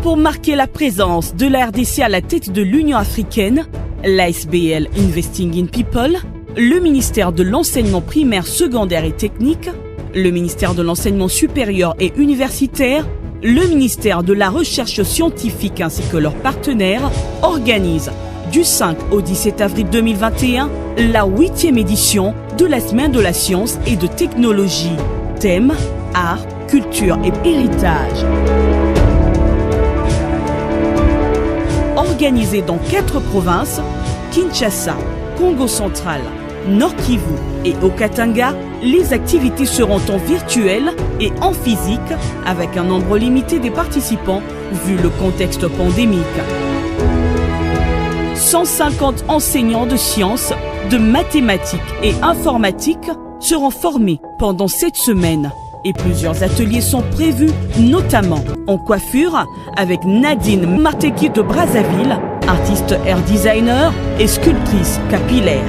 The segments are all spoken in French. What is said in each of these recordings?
Pour marquer la présence de la RDC à la tête de l'Union africaine, l'ASBL Investing in People, le ministère de l'enseignement primaire, secondaire et technique, le ministère de l'enseignement supérieur et universitaire, le ministère de la recherche scientifique ainsi que leurs partenaires organisent du 5 au 17 avril 2021 la 8e édition de la Semaine de la science et de technologie. Thème, art, culture et héritage. Organisée dans 4 provinces, Kinshasa, Congo central, Nord Kivu et au Katanga, les activités seront en virtuel et en physique avec un nombre limité des participants vu le contexte pandémique. 150 enseignants de sciences, de mathématiques et informatiques seront formés pendant cette semaine. Et plusieurs ateliers sont prévus, notamment en coiffure avec Nadine Mateki de Brazzaville, artiste hair designer et sculptrice capillaire.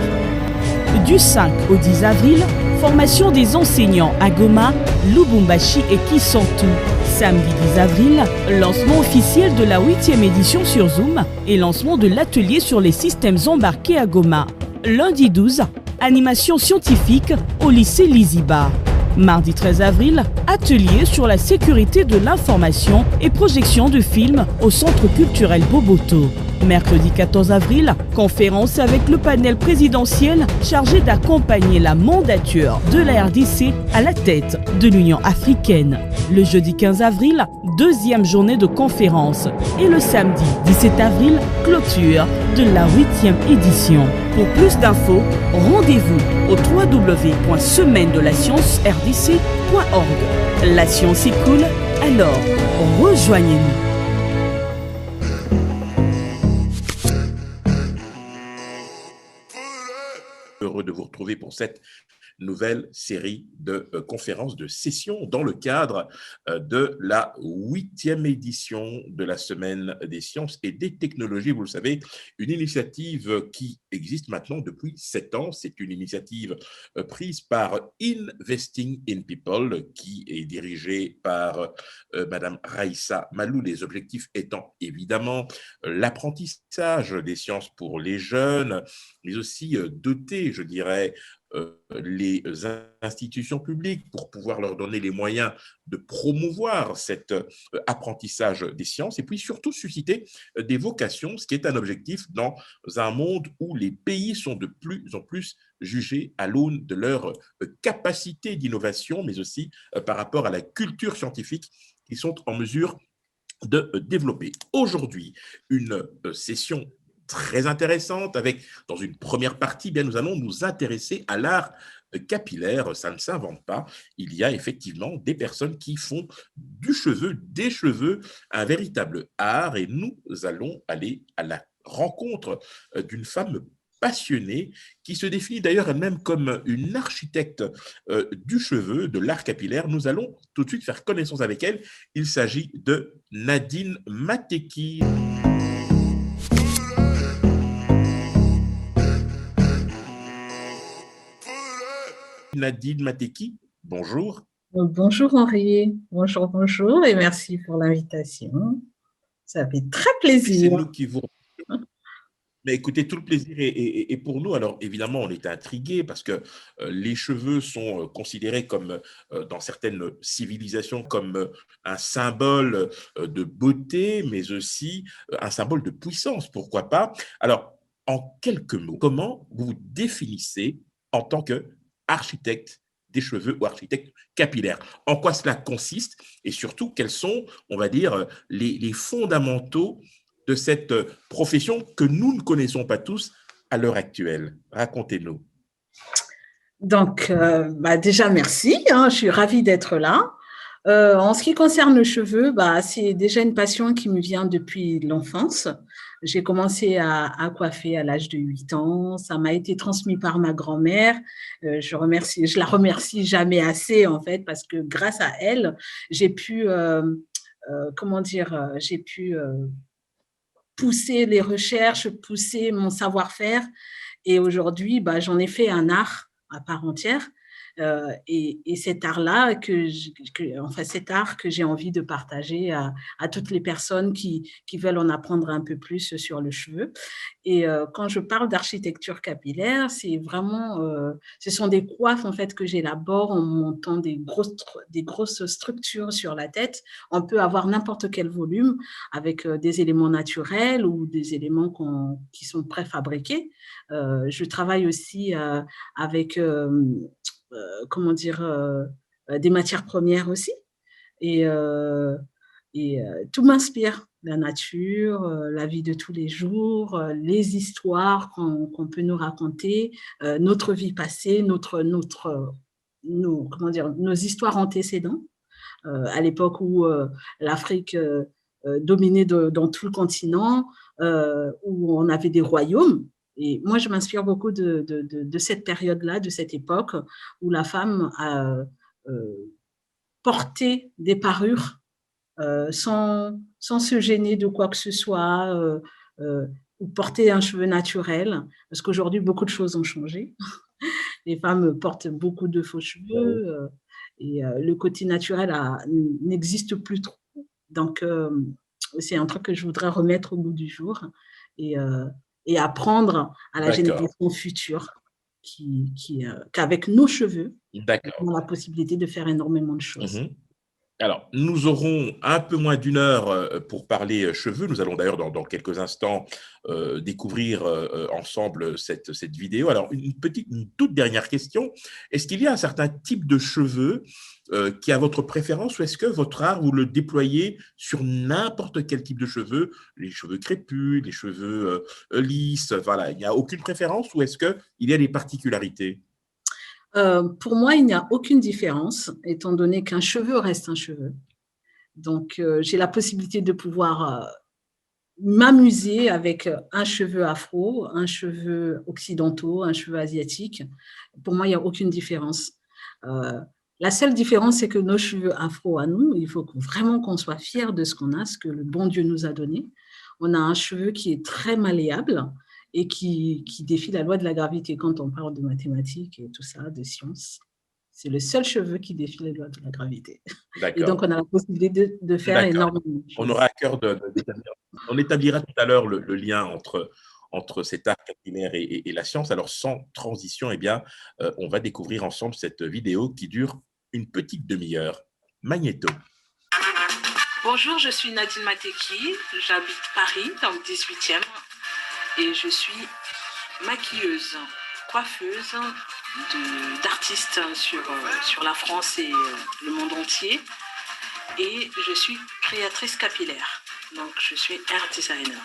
Du 5 au 10 avril, formation des enseignants à Goma, Lubumbashi et Kisantu. Samedi 10 avril, lancement officiel de la 8e édition sur Zoom et lancement de l'atelier sur les systèmes embarqués à Goma. Lundi 12, animation scientifique au lycée Liziba. Mardi 13 avril, atelier sur la sécurité de l'information et projection de films au Centre culturel Boboto. Mercredi 14 avril, conférence avec le panel présidentiel chargé d'accompagner la mandature de la RDC à la tête de l'Union africaine. Le jeudi 15 avril, deuxième journée de conférence. Et le samedi 17 avril, clôture de la 8e édition. Pour plus d'infos, rendez-vous au www.semaine-de-la-science-rdc.org. La science est cool, alors rejoignez-nous. Heureux de vous retrouver pour cette nouvelle série de conférences, de sessions dans le cadre de la 8e édition de la Semaine des sciences et des technologies. Vous le savez, une initiative qui existe maintenant depuis 7 ans. C'est une initiative prise par Investing in People qui est dirigée par Madame Raïssa Malou. Les objectifs étant évidemment l'apprentissage des sciences pour les jeunes, mais aussi doter, je dirais, les institutions publiques pour pouvoir leur donner les moyens de promouvoir cet apprentissage des sciences et puis surtout susciter des vocations, ce qui est un objectif dans un monde où les pays sont de plus en plus jugés à l'aune de leur capacité d'innovation, mais aussi par rapport à la culture scientifique qu'ils sont en mesure de développer. Aujourd'hui, une session très intéressante avec, dans une première partie, bien, nous allons nous intéresser à l'art capillaire. Ça ne s'invente pas. Il y a effectivement des personnes qui font du cheveu, des cheveux, un véritable art et nous allons aller à la rencontre d'une femme passionnée qui se définit d'ailleurs elle-même comme une architecte du cheveu, de l'art capillaire. Nous allons tout de suite faire connaissance avec elle. Il s'agit de Nadine Mateki. Nadine Mateki, bonjour. Bonjour Henri, bonjour et merci pour l'invitation. Ça fait très plaisir. C'est nous qui vous... Mais écoutez, tout le plaisir est pour nous. Alors évidemment, on est intrigués parce que les cheveux sont considérés comme, dans certaines civilisations, comme un symbole de beauté, mais aussi un symbole de puissance, pourquoi pas. Alors, en quelques mots, comment vous définissez en tant qu'architecte des cheveux ou architecte capillaire? En quoi cela consiste et surtout, quels sont, on va dire, les fondamentaux de cette profession que nous ne connaissons pas tous à l'heure actuelle? Racontez-nous. Donc, déjà, merci. Je suis ravie d'être là. En ce qui concerne le cheveu, c'est déjà une passion qui me vient depuis l'enfance. J'ai commencé à coiffer à l'âge de 8 ans. Ça m'a été transmis par ma grand-mère. Je la remercie jamais assez, en fait, parce que grâce à elle, j'ai pu, pousser les recherches, pousser mon savoir-faire. Et aujourd'hui, j'en ai fait un art à part entière. Et cet art-là, cet art que j'ai envie de partager à toutes les personnes qui veulent en apprendre un peu plus sur le cheveu. Et quand je parle d'architecture capillaire, c'est vraiment, ce sont des coiffes en fait que j'élabore en montant des grosses structures sur la tête. On peut avoir n'importe quel volume avec des éléments naturels ou des éléments qui sont préfabriqués. Je travaille aussi avec, comment dire, des matières premières aussi. Et, tout m'inspire, la nature, la vie de tous les jours, les histoires qu'on peut nous raconter, notre vie passée, nos histoires antécédentes, à l'époque où l'Afrique dominait dans tout le continent, où on avait des royaumes. Et moi, je m'inspire beaucoup de cette période-là, de cette époque où la femme a porté des parures sans se gêner de quoi que ce soit, ou porter un cheveu naturel, parce qu'aujourd'hui, beaucoup de choses ont changé. Les femmes portent beaucoup de faux cheveux, et le côté naturel n'existe plus trop. Donc, c'est un truc que je voudrais remettre au goût du jour et apprendre à la génération future qu'avec nos cheveux, on a la possibilité de faire énormément de choses. Alors, nous aurons un peu moins d'une heure pour parler cheveux. Nous allons d'ailleurs dans quelques instants découvrir ensemble cette vidéo. Alors, une toute dernière question. Est-ce qu'il y a un certain type de cheveux qui a votre préférence, ou est-ce que votre art, vous le déployez sur n'importe quel type de cheveux, les cheveux crépus, les cheveux lisses, voilà, il n'y a aucune préférence, ou est-ce qu'il y a des particularités? Pour moi, il n'y a aucune différence, étant donné qu'un cheveu reste un cheveu. Donc, j'ai la possibilité de pouvoir m'amuser avec un cheveu afro, un cheveu occidentaux, un cheveu asiatique. Pour moi, il n'y a aucune différence. La seule différence, c'est que nos cheveux afro à nous, il faut vraiment qu'on soit fiers de ce qu'on a, ce que le bon Dieu nous a donné. On a un cheveu qui est très malléable et qui défie la loi de la gravité quand on parle de mathématiques et tout ça, de sciences. C'est le seul cheveu qui défie les lois de la gravité. Et donc, on a la possibilité de faire énormément de choses. On aura à cœur d'établir. On établira tout à l'heure le lien entre cet art capillaire et la science. Alors, sans transition, eh bien, on va découvrir ensemble cette vidéo qui dure une petite demi-heure. Magnéto. Bonjour, je suis Nadine Mateki, j'habite Paris, dans le 18e, et je suis maquilleuse, coiffeuse d'artistes sur la France et le monde entier, et je suis créatrice capillaire, donc je suis hair designer.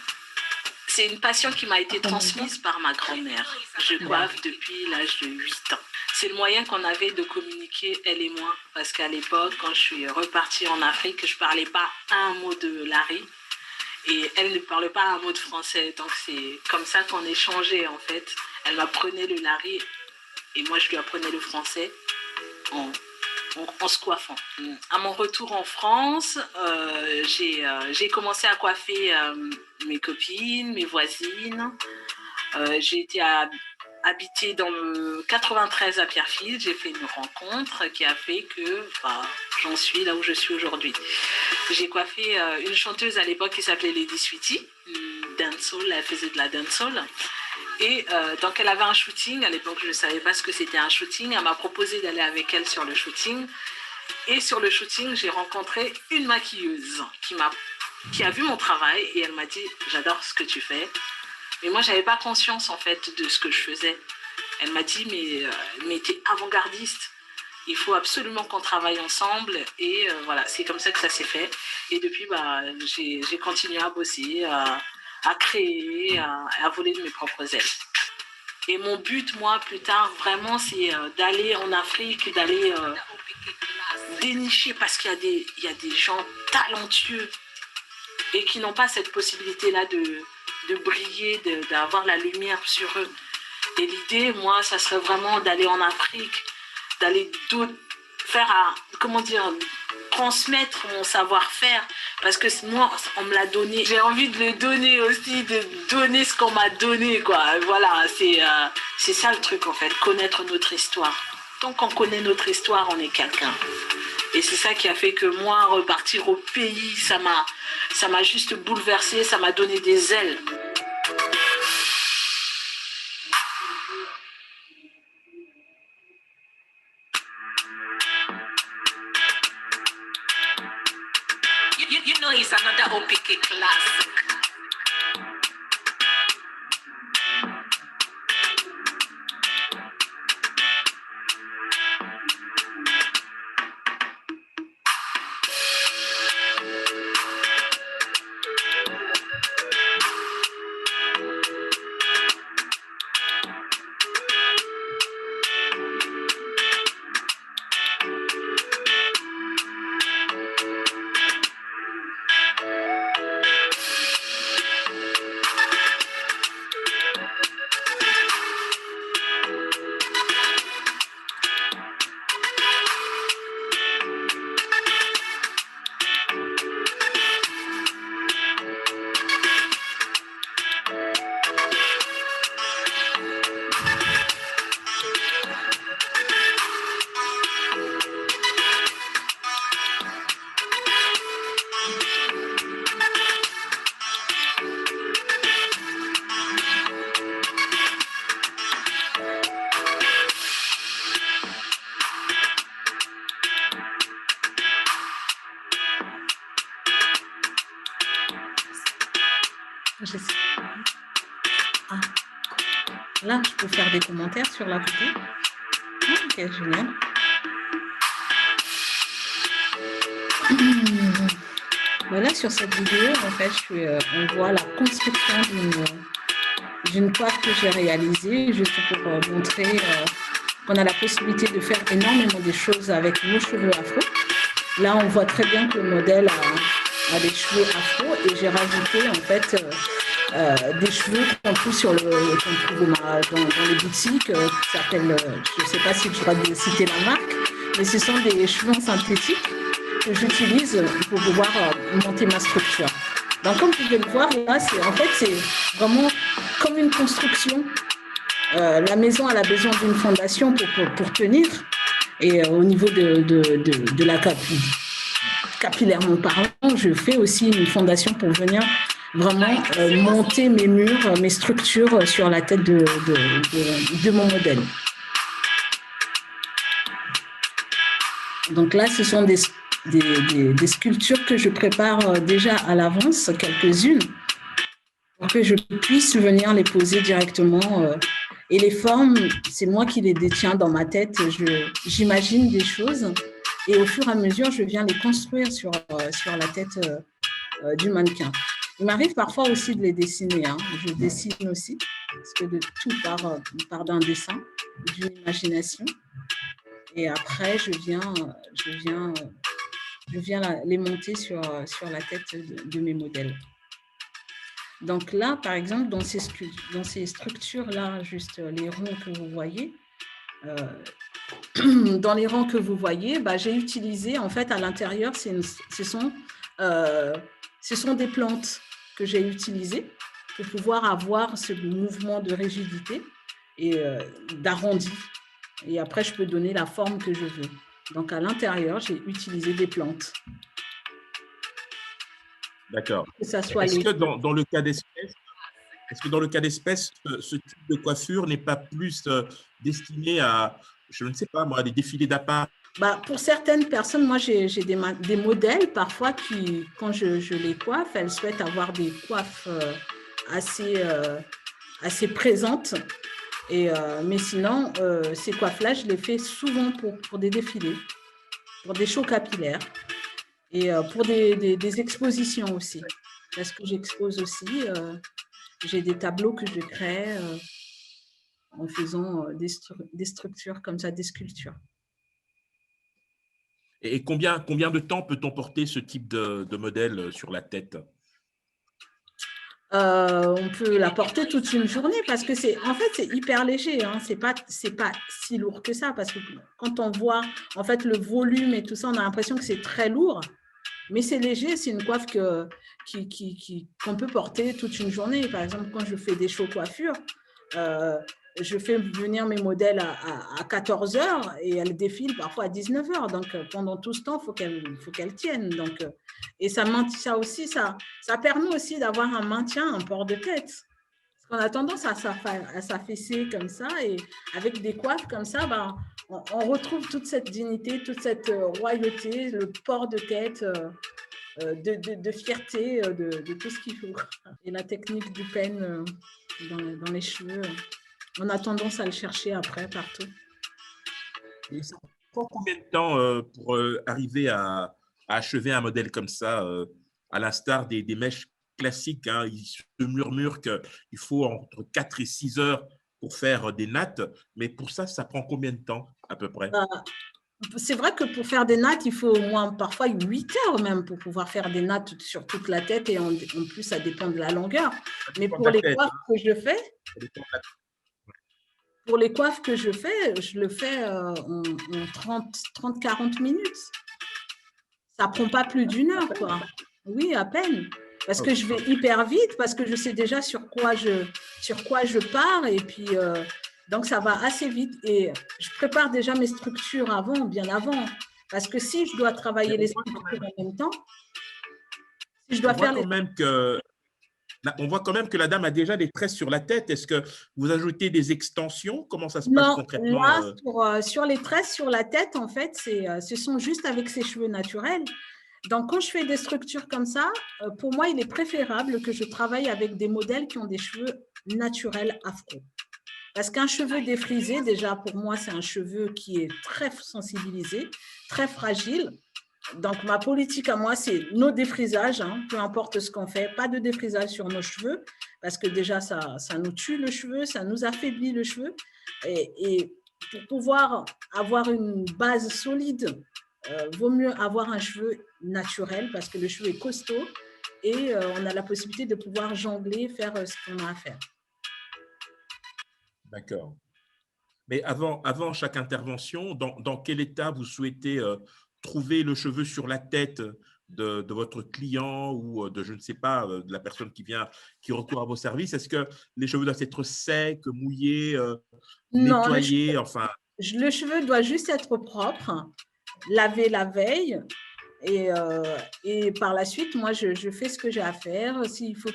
C'est une passion qui m'a été transmise par ma grand-mère. Je coiffe depuis l'âge de 8 ans. C'est le moyen qu'on avait de communiquer, elle et moi, parce qu'à l'époque, quand je suis repartie en Afrique, je ne parlais pas un mot de lari et elle ne parlait pas un mot de français. Donc c'est comme ça qu'on échangeait en fait. Elle m'apprenait le lari et moi je lui apprenais le français en se coiffant. À mon retour en France, j'ai commencé à coiffer mes copines, mes voisines. J'ai été habitée dans le 93 à Pierrefield. J'ai fait une rencontre qui a fait que j'en suis là où je suis aujourd'hui. J'ai coiffé une chanteuse à l'époque qui s'appelait Lady Sweetie, dancehall, elle faisait de la dancehall. Et donc elle avait un shooting, à l'époque je ne savais pas ce que c'était un shooting, elle m'a proposé d'aller avec elle sur le shooting. Et sur le shooting, j'ai rencontré une maquilleuse qui a vu mon travail et elle m'a dit « J'adore ce que tu fais ». Mais moi, je n'avais pas conscience en fait de ce que je faisais. Elle m'a dit « Mais tu es avant-gardiste, il faut absolument qu'on travaille ensemble ». Et voilà, c'est comme ça que ça s'est fait. Et depuis, j'ai continué à bosser, à créer, à voler de mes propres ailes. Et mon but, moi, plus tard, vraiment, c'est d'aller en Afrique, d'aller dénicher, parce qu'il y a des gens talentueux et qui n'ont pas cette possibilité-là de briller, d'avoir la lumière sur eux. Et l'idée, moi, ça serait vraiment d'aller en Afrique, d'aller transmettre mon savoir-faire, parce que moi, on me l'a donné. J'ai envie de le donner aussi, de donner ce qu'on m'a donné, quoi. Voilà, c'est ça le truc, en fait, connaître notre histoire. Tant qu'on connaît notre histoire, on est quelqu'un. Et c'est ça qui a fait que moi, repartir au pays, ça m'a juste bouleversée, ça m'a donné des ailes. You know it's another OPK classic. Là, je peux faire des commentaires sur la photo. Ok, génial. Voilà, sur cette vidéo, en fait, on voit la construction d'une coiffe que j'ai réalisée, juste pour montrer qu'on a la possibilité de faire énormément de choses avec nos cheveux afro. Là, on voit très bien que le modèle a des cheveux afro et j'ai rajouté, en fait, des cheveux qu'on trouve dans les boutiques, qui s'appellent, je ne sais pas si je dois citer la marque, mais ce sont des cheveux en synthétique que j'utilise pour pouvoir monter ma structure. Donc, comme vous pouvez le voir, là, c'est vraiment comme une construction. La maison, elle a besoin d'une fondation pour tenir. Et au niveau de la capillairement parlant, je fais aussi une fondation pour venir vraiment monter mes murs, mes structures sur la tête de mon modèle. Donc là, ce sont des sculptures que je prépare déjà à l'avance, quelques-unes, pour que je puisse venir les poser directement. Et les formes, c'est moi qui les détiens dans ma tête. J'imagine des choses et au fur et à mesure, je viens les construire sur la tête du mannequin. Il m'arrive parfois aussi de les dessiner. Je dessine aussi, parce que tout part d'un dessin, d'une imagination. Et après, je viens les monter sur la tête de mes modèles. Donc là, par exemple, dans ces structures-là, juste les ronds que vous voyez, dans les rangs que vous voyez, j'ai utilisé, en fait, à l'intérieur, ce sont des plantes que j'ai utilisées pour pouvoir avoir ce mouvement de rigidité et d'arrondi. Et après, je peux donner la forme que je veux. Donc, à l'intérieur, j'ai utilisé des plantes. D'accord. Est-ce que dans le cas d'espèce, ce type de coiffure n'est pas plus destiné à, je ne sais pas moi, des défilés d'appart? Pour certaines personnes, moi, j'ai des modèles parfois qui, quand je les coiffe, elles souhaitent avoir des coiffes assez présentes. Mais sinon, ces coiffes-là, je les fais souvent pour des défilés, pour des shows capillaires et pour des expositions aussi. Parce que j'expose aussi, j'ai des tableaux que je crée en faisant des structures comme ça, des sculptures. Et combien de temps peut-on porter ce type de modèle sur la tête? On peut la porter toute une journée parce que c'est hyper léger. C'est pas si lourd que ça parce que quand on voit en fait le volume et tout ça, on a l'impression que c'est très lourd. Mais c'est léger, c'est une coiffe qu'on peut porter toute une journée. Par exemple, quand je fais des shows coiffures, je fais venir mes modèles à 14 heures et elles défilent parfois à 19 heures. Donc, pendant tout ce temps, il faut qu'elles tiennent. Donc, et ça permet aussi d'avoir un maintien, un port de tête. Parce qu'on a tendance à s'affaisser comme ça, et avec des coiffes comme ça, ben, on retrouve toute cette dignité, toute cette royauté, le port de tête, de fierté, de tout ce qu'il faut. Et la technique du peigne dans les cheveux, on a tendance à le chercher après partout. Et ça prend combien de temps pour arriver à achever un modèle comme ça, à l'instar des mèches classiques, hein? Il se murmure qu'il faut entre 4 et 6 heures pour faire des nattes, mais pour ça prend combien de temps à peu près? C'est vrai que pour faire des nattes, il faut au moins parfois 8 heures même pour pouvoir faire des nattes sur toute la tête, et en plus, ça dépend de la longueur. Mais pour les coiffes que je fais, je le fais en 30-40 minutes. Ça ne prend pas plus d'1 heure, quoi. Oui, à peine. Parce que je vais hyper vite, parce que je sais déjà sur quoi je pars, et puis donc ça va assez vite. Et je prépare déjà mes structures bien avant. Parce que si je dois travailler les structures en même temps, si je dois faire les… On voit quand même que la dame a déjà des tresses sur la tête. Est-ce que vous ajoutez des extensions? Comment ça se passe concrètement? Là, sur les tresses sur la tête, en fait, ce sont juste avec ses cheveux naturels. Donc, quand je fais des structures comme ça, pour moi, il est préférable que je travaille avec des modèles qui ont des cheveux naturels afro. Parce qu'un cheveu défrisé, déjà, pour moi, c'est un cheveu qui est très sensibilisé, très fragile. Donc, ma politique à moi, c'est nos défrisages, hein, peu importe ce qu'on fait, pas de défrisage sur nos cheveux, parce que déjà, ça nous tue le cheveu, ça nous affaiblit le cheveu. Et pour pouvoir avoir une base solide, vaut mieux avoir un cheveu naturel, parce que le cheveu est costaud et on a la possibilité de pouvoir jongler, faire ce qu'on a à faire. D'accord. Mais avant chaque intervention, dans quel état vous souhaitez trouver le cheveu sur la tête de votre client ou de, je ne sais pas, de la personne qui recourt à vos services? Est-ce que les cheveux doivent être secs, mouillés, nettoyés, enfin… Le cheveu doit juste être propre, lavé la veille, et par la suite, moi, je fais ce que j'ai à faire. S'il faut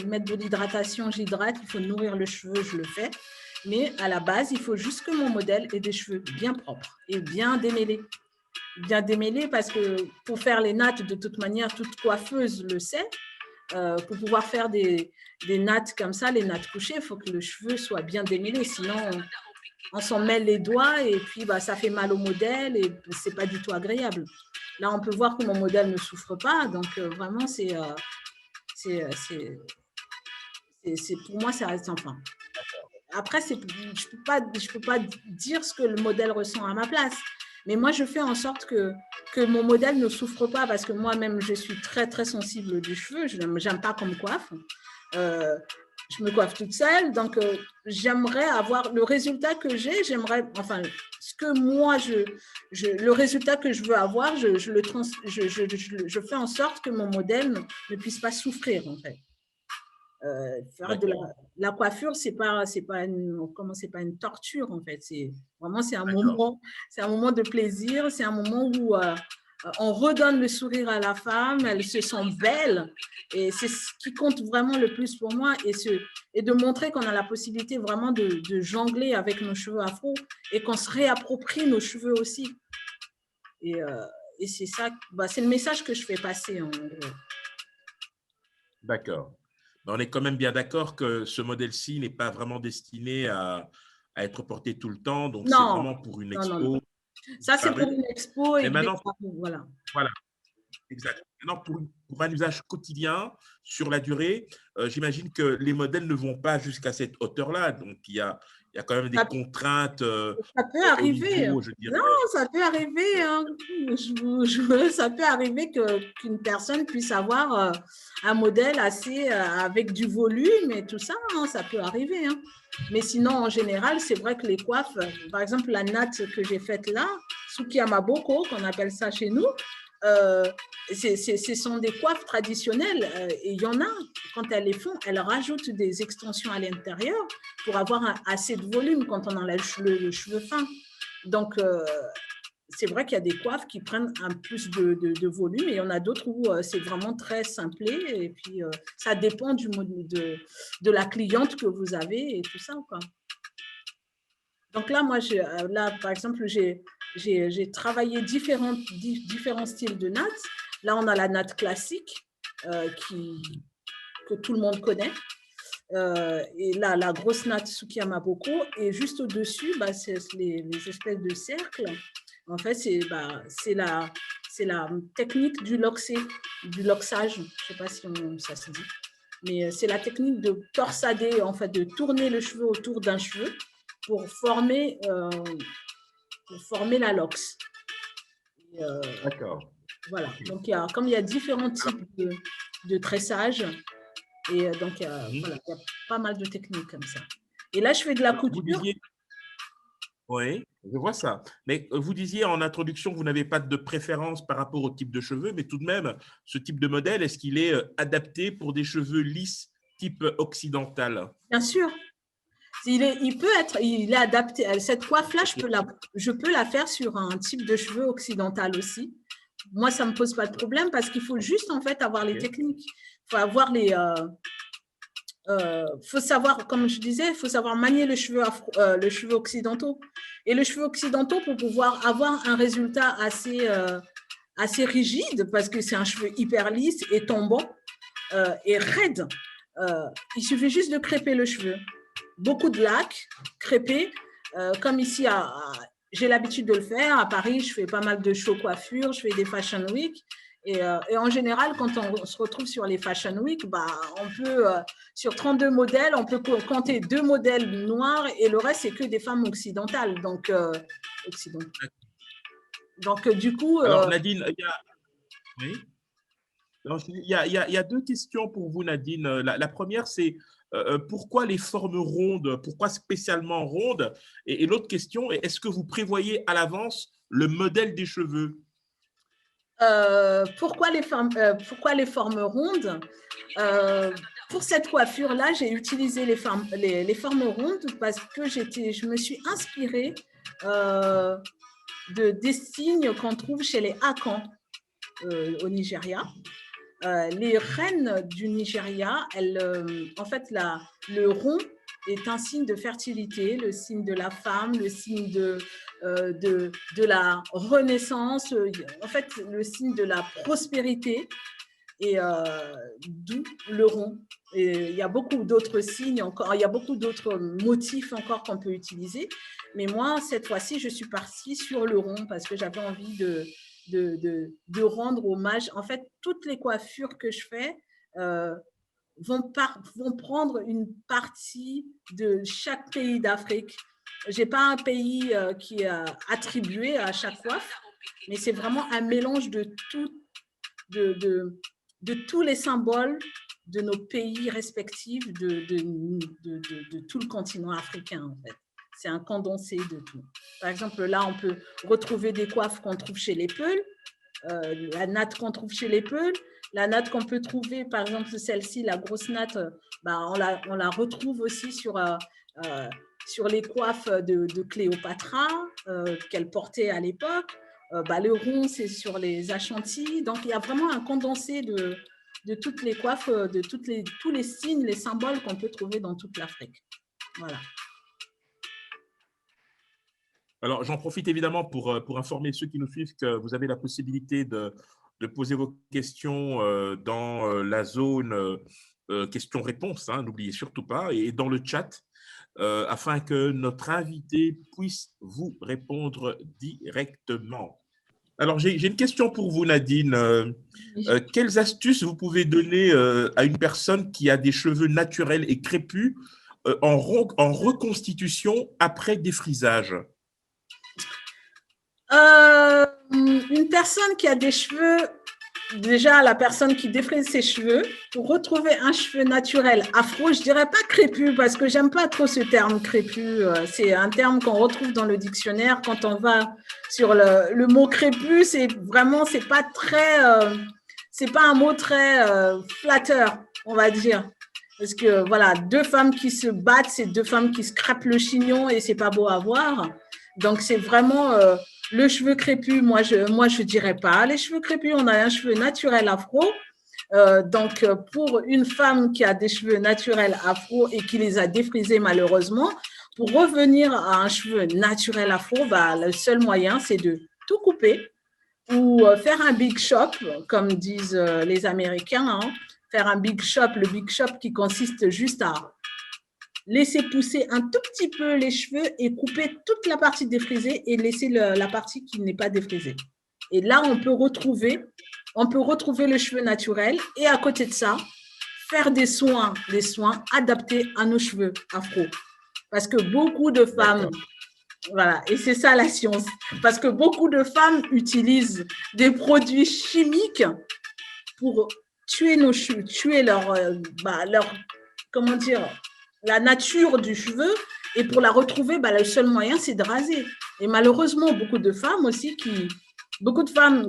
mettre de l'hydratation, j'hydrate. Il faut nourrir le cheveu, je le fais. Mais à la base, il faut juste que mon modèle ait des cheveux bien propres et bien démêlés. Bien démêlés, parce que pour faire les nattes, de toute manière, toute coiffeuse le sait. Pour pouvoir faire des nattes comme ça, les nattes couchées, il faut que le cheveu soit bien démêlé. Sinon, on s'en mêle les doigts et puis ça fait mal au modèle et ce n'est pas du tout agréable. Là, on peut voir que mon modèle ne souffre pas. Donc, vraiment, pour moi, ça reste enfin. Après, je ne peux pas dire ce que le modèle ressent à ma place. Mais moi, je fais en sorte que mon modèle ne souffre pas, parce que moi-même, je suis très, très sensible du cheveu. Je n'aime pas qu'on me coiffe. Je me coiffe toute seule. Donc, j'aimerais avoir le résultat que j'ai. Enfin, ce que moi, le résultat que je veux avoir, je fais en sorte que mon modèle ne puisse pas souffrir, en fait. Faire de la coiffure, c'est pas une torture, en fait. C'est un moment de plaisir, c'est un moment où on redonne le sourire à la femme, elle se sent belle, et c'est ce qui compte vraiment le plus pour moi, et de montrer qu'on a la possibilité vraiment de jongler avec nos cheveux afro, et qu'on se réapproprie nos cheveux aussi. Et c'est ça, c'est le message que je fais passer, en gros. D'accord. On est quand même bien d'accord que ce modèle-ci n'est pas vraiment destiné à être porté tout le temps. Donc, c'est vraiment pour une expo. Non. Ça, c'est pour une expo. Et maintenant, voilà. Exact. Maintenant, pour un usage quotidien, sur la durée, j'imagine que les modèles ne vont pas jusqu'à cette hauteur-là. Donc, il y a quand même des contraintes. Ça peut arriver. Non, ça peut arriver. Hein. Ça peut arriver qu'une personne puisse avoir un modèle avec du volume et tout ça. Hein, ça peut arriver. Hein. Mais sinon, en général, c'est vrai que les coiffes, par exemple, la natte que j'ai faite là, Suki Amaboko, qu'on appelle ça chez nous, ce sont des coiffes traditionnelles. Et il y en a, quand elles les font, elles rajoutent des extensions à l'intérieur pour avoir assez de volume quand on a le cheveu fin. Donc, c'est vrai qu'il y a des coiffes qui prennent un plus de volume et il y en a d'autres où c'est vraiment très simplé. Et puis, ça dépend de la cliente que vous avez et tout ça, quoi. Donc là, moi, par exemple, j'ai travaillé différents styles de nattes. Là, on a la natte classique que tout le monde connaît. Et là, la grosse natte Tsukiyama Boko. Et juste au-dessus, c'est les espèces de cercles. En fait, c'est la technique du loxage. Je ne sais pas si ça se dit. Mais c'est la technique de torsader, en fait, de tourner le cheveu autour d'un cheveu pour former la loxe. D'accord. Voilà. Donc, comme il y a différents types de tressage, et donc, voilà, il y a pas mal de techniques comme ça. Et là, je fais de la couture. Oui, je vois ça. Mais vous disiez en introduction que vous n'avez pas de préférence par rapport au type de cheveux, mais tout de même, ce type de modèle, est-ce qu'il est adapté pour des cheveux lisses type occidental? Bien sûr. Il est adapté. Cette coiffe-là, je peux la faire sur un type de cheveux occidental aussi. Moi, ça ne me pose pas de problème parce qu'il faut juste en fait avoir les techniques. Il faut avoir faut savoir, comme je disais, il faut savoir manier le cheveu occidentaux. Et le cheveu occidentaux, pour pouvoir avoir un résultat assez rigide, parce que c'est un cheveu hyper lisse et tombant et raide, il suffit juste de crêper le cheveu. Beaucoup de lac, crêper, comme ici, j'ai l'habitude de le faire. À Paris, je fais pas mal de show coiffure, je fais des Fashion Week. Et en général, quand on se retrouve sur les Fashion Week, on peut, sur 32 modèles, on peut compter 2 modèles noirs et le reste, c'est que des femmes occidentales. Donc, du coup… Alors, Nadine, il y a 2 questions pour vous, Nadine. La première, c'est pourquoi les formes rondes? Pourquoi spécialement rondes? Et l'autre question est, est-ce que vous prévoyez à l'avance le modèle des cheveux? Pourquoi les formes rondes? Pour cette coiffure-là, j'ai utilisé les formes rondes parce que je me suis inspirée des signes qu'on trouve chez les Akans au Nigeria. Les reines du Nigeria, en fait, le rond est un signe de fertilité, le signe de la femme, le signe de la renaissance, en fait, le signe de la prospérité, et d'où le rond. Et il y a beaucoup d'autres signes encore, il y a beaucoup d'autres motifs encore qu'on peut utiliser. Mais moi, cette fois-ci, je suis partie sur le rond parce que j'avais envie de rendre hommage. En fait, toutes les coiffures que je fais vont prendre une partie de chaque pays d'Afrique. Je n'ai pas un pays qui est attribué à chaque coiffe, mais c'est vraiment un mélange de tous les symboles de nos pays respectifs, de tout le continent africain, en fait. C'est un condensé de tout. Par exemple, là, on peut retrouver des coiffes qu'on trouve chez les Peuls, la natte qu'on trouve chez les Peuls, la natte qu'on peut trouver, par exemple, celle-ci, la grosse natte, on la retrouve aussi sur les coiffes de Cléopâtra qu'elle portait à l'époque. Le rond, c'est sur les Ashanti. Donc, il y a vraiment un condensé de toutes les coiffes, de tous les signes, les symboles qu'on peut trouver dans toute l'Afrique. Voilà. Alors, j'en profite évidemment pour informer ceux qui nous suivent que vous avez la possibilité de poser vos questions dans la zone questions-réponses, hein, n'oubliez surtout pas, et dans le chat, afin que notre invité puisse vous répondre directement. Alors, j'ai une question pour vous, Nadine. Quelles astuces vous pouvez donner à une personne qui a des cheveux naturels et crépus en reconstitution après défrisage? Une personne qui a des cheveux déjà la personne qui défrise ses cheveux, pour retrouver un cheveu naturel afro, je dirais pas crépus parce que j'aime pas trop ce terme crépus. C'est un terme qu'on retrouve dans le dictionnaire. Quand on va sur le mot crépus, c'est vraiment, c'est pas un mot très flatteur, on va dire. Parce que voilà, deux femmes qui se battent, c'est deux femmes qui se crêpent le chignon et c'est pas beau à voir. Donc c'est vraiment le cheveu crépus. Moi je dirais pas. Les cheveux crépus, on a un cheveu naturel afro. Donc pour une femme qui a des cheveux naturels afro et qui les a défrisés malheureusement, pour revenir à un cheveu naturel afro, bah, le seul moyen c'est de tout couper ou faire un big shop, comme disent les Américains, hein. Faire un big shop, le big shop qui consiste juste à laisser pousser un tout petit peu les cheveux et couper toute la partie défrisée et laisser la partie qui n'est pas défrisée. Et là, on peut retrouver le cheveu naturel et à côté de ça, faire des soins adaptés à nos cheveux afro. Parce que beaucoup de femmes, voilà, et c'est ça la science, parce que beaucoup de femmes utilisent des produits chimiques pour tuer nos cheveux, tuer leur comment dire, la nature du cheveu, et pour la retrouver, bah, le seul moyen, c'est de raser. Et malheureusement, beaucoup de femmes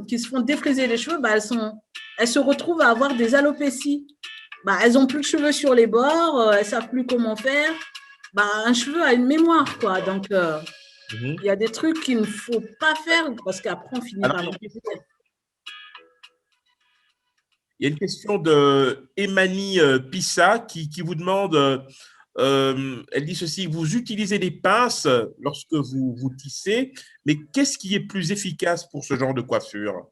qui se font défriser les cheveux, bah, elles se retrouvent à avoir des alopécies. Bah, elles n'ont plus de cheveux sur les bords, elles ne savent plus comment faire. Bah, un cheveu a une mémoire, quoi. Donc, il y a des trucs qu'il ne faut pas faire parce qu'après, on finit par le répéter. Il y a une question de Emani Pissa qui vous demande, elle dit ceci: vous utilisez des pinces lorsque vous tissez, mais qu'est-ce qui est plus efficace pour ce genre de coiffure?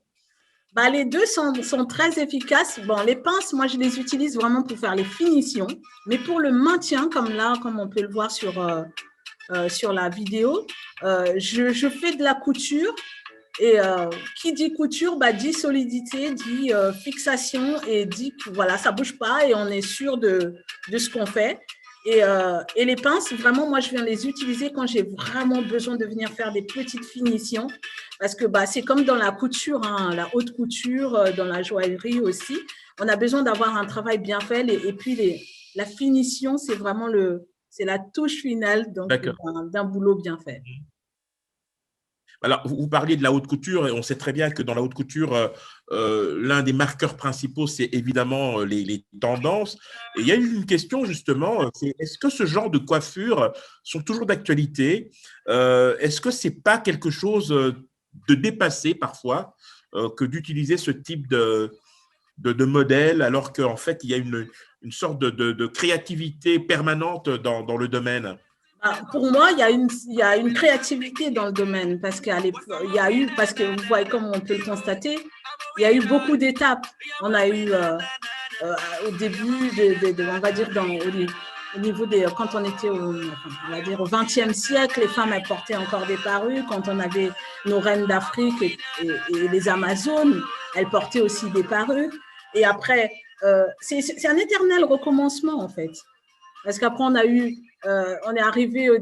Bah, les deux sont très efficaces. Bon, les pinces, moi, je les utilise vraiment pour faire les finitions, mais pour le maintien, comme on peut le voir sur la vidéo, je fais de la couture. Et qui dit couture, bah, dit solidité, dit fixation et dit que voilà, ça ne bouge pas et on est sûr de ce qu'on fait. Et les pinces, vraiment, moi, je viens les utiliser quand j'ai vraiment besoin de venir faire des petites finitions parce que bah, c'est comme dans la couture, hein, la haute couture, dans la joaillerie aussi. On a besoin d'avoir un travail bien fait et puis la finition, c'est vraiment c'est la touche finale d'un boulot bien fait. Alors, vous parliez de la haute couture et on sait très bien que dans la haute couture, l'un des marqueurs principaux, c'est évidemment les tendances. Et il y a eu une question justement, c'est est-ce que ce genre de coiffures sont toujours d'actualité? Est-ce que ce n'est pas quelque chose de dépassé parfois que d'utiliser ce type de modèle alors qu'en fait, il y a une sorte de créativité permanente dans le domaine? Pour moi, il y a une créativité dans le domaine parce que vous voyez, comme on peut le constater, il y a eu beaucoup d'étapes. On a eu au début, on va dire, au niveau quand on était on va dire au XXe siècle, les femmes elles portaient encore des parures. Quand on avait nos reines d'Afrique et les Amazones, elles portaient aussi des parures. Et après, c'est un éternel recommencement en fait. Parce qu'après, on est arrivé au